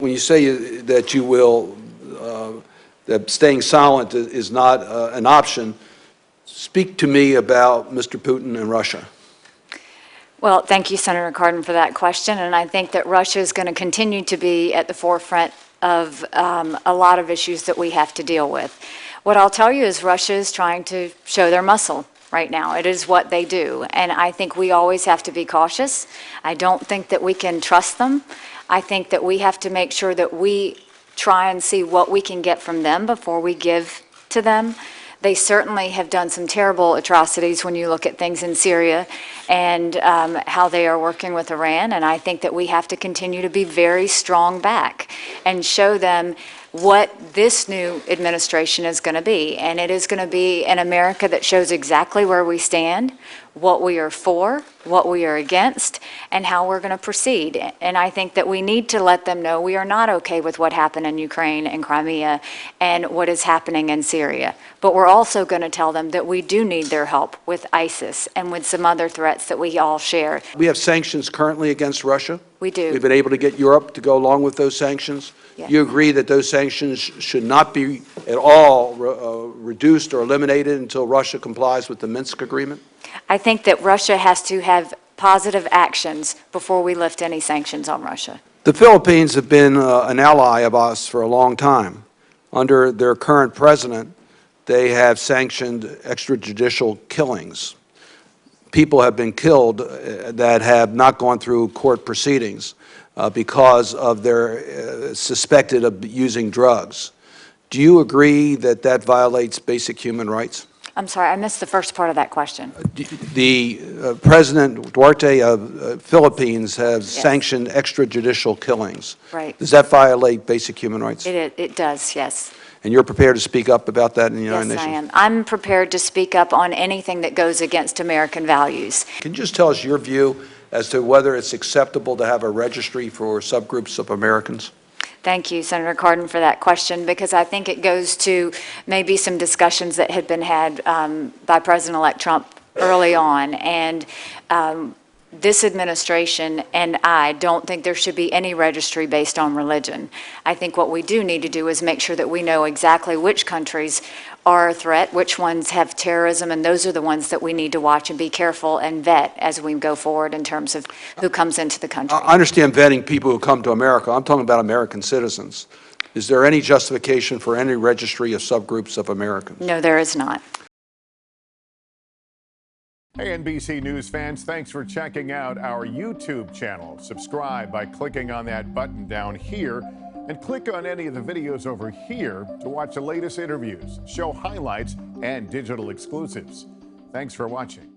when you say that you will, that staying silent is not an option, speak to me about Mr. Putin and Russia. Well, thank you, Senator Cardin, for that question. And I think that Russia is going to continue to be at the forefront of a lot of issues that we have to deal with. What I'll tell you is Russia is trying to show their muscle right now. It is what they do. And I think we always have to be cautious. I don't think that we can trust them. I think that we have to make sure that we try and see what we can get from them before we give to them. They certainly have done some terrible atrocities when you look at things in Syria and how they are working with Iran. And I think that we have to continue to be very strong back and show them what this new administration is going to be. And it is going to be an America that shows exactly where we stand, what we are for, what we are against, and how we're going to proceed. And I think that we need to let them know we are not okay with what happened in Ukraine and Crimea and what is happening in Syria. But we're also going to tell them that we do need their help with ISIS and with some other threats that we all share. We have sanctions currently against Russia. We do. We've been able to get Europe to go along with those sanctions. Yeah. You agree that those sanctions should not be at all reduced or eliminated until Russia complies with the Minsk agreement? I think that Russia has to have positive actions before we lift any sanctions on Russia. The Philippines have been an ally of us for a long time. Under their current president, they have sanctioned extrajudicial killings. People have been killed that have not gone through court proceedings because of their suspected of using drugs. Do you agree that that violates basic human rights? I'm sorry, I missed the first part of that question. The President Duarte of Philippines has sanctioned extrajudicial killings. Right. Does that violate basic human rights? It does, yes. And you're prepared to speak up about that in the United Nations? Yes, I am. I'm prepared to speak up on anything that goes against American values. Can you just tell us your view as to whether it's acceptable to have a registry for subgroups of Americans? Thank you, Senator Cardin, for that question, because I think it goes to maybe some discussions that had been had by President-elect Trump early on. And this administration and I don't think there should be any registry based on religion. I think what we do need to do is make sure that we know exactly which countries are a threat, which ones have terrorism, and those are the ones that we need to watch and be careful and vet as we go forward in terms of who comes into the country. I understand vetting people who come to America. I'm talking about American citizens. Is there any justification for any registry of subgroups of Americans? No, there is not. Hey, NBC News fans, thanks for checking out our YouTube channel. Subscribe by clicking on that button down here and click on any of the videos over here to watch the latest interviews, show highlights, and digital exclusives. Thanks for watching.